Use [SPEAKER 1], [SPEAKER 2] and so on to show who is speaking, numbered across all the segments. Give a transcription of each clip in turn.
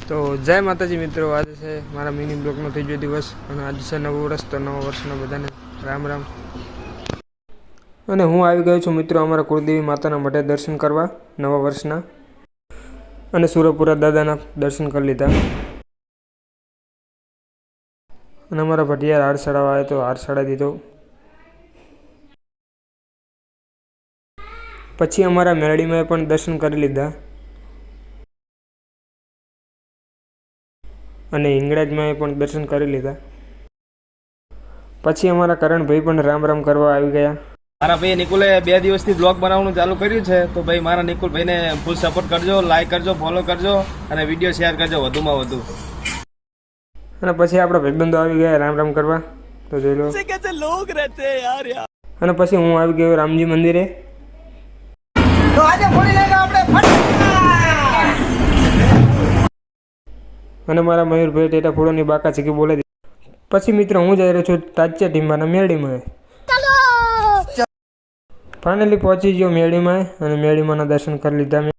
[SPEAKER 1] તો જય માતાજી મિત્રો, આજે છે મારા મિની બ્લોગનો ત્રીજો દિવસ અને આજે છે નવું વર્ષ. તો નવા વર્ષના બધાને રામ રામ. અને હું આવી ગયો છું મિત્રો અમારા કુળદેવી માતાના મઢે દર્શન કરવા નવા વર્ષના, અને સુરપુરા દાદાના દર્શન કરી લીધા. અને અમારા ભટિયાર હાર ચડાવવા આવ્યો તો હાર ચડાવી દીધો. પછી અમારા મેરડીમાં પણ દર્શન કરી લીધા અને હિંગળાજમાં પણ દર્શન કરી લીધા. પછી અમારા કરણભાઈ પણ રામ રામ કરવા આવી ગયા.
[SPEAKER 2] મારા ભાઈ નિકુલે 2 દિવસથી બ્લોગ બનાવવાનું ચાલુ કર્યું છે, તો ભાઈ મારા નિકુલ ભાઈને ફૂલ સપોર્ટ કરજો, લાઈક કરજો, ફોલો કરજો અને વિડીયો શેર કરજો વધુમાં વધુ.
[SPEAKER 1] અને પછી આપણા ભાઈબંધો આવી ગયા રામ રામ કરવા, તો જોઈ લો. અને પછી હું આવી ગયો રામજી મંદિરે.
[SPEAKER 3] તો આજે ફોડી લેજો આપણે.
[SPEAKER 1] અને મારા મયુરભાઈ ટેટા ફોડોની બાકા ચીકી બોલે. પછી મિત્રો હું જઈ રહ્યો છું તાજ્યા ટીમ્બાના મેરડીમાં. ફાઇનલી પહોંચી ગયો મેરડીમાં અને મેરડીમાંના દર્શન કરી લીધા મેં.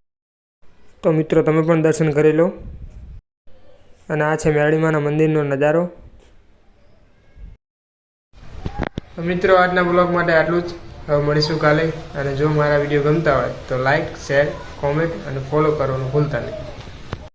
[SPEAKER 1] તો મિત્રો તમે પણ દર્શન કરી લો. અને આ છે મેરડીમાંના મંદિરનો નજારો. તો મિત્રો આજના બ્લોગ માટે આટલું જ. હવે મળીશું કાલે. અને જો મારા વિડીયો ગમતા હોય તો લાઈક, શેર, કોમેન્ટ અને ફોલો કરવાનું ભૂલતા નહીં.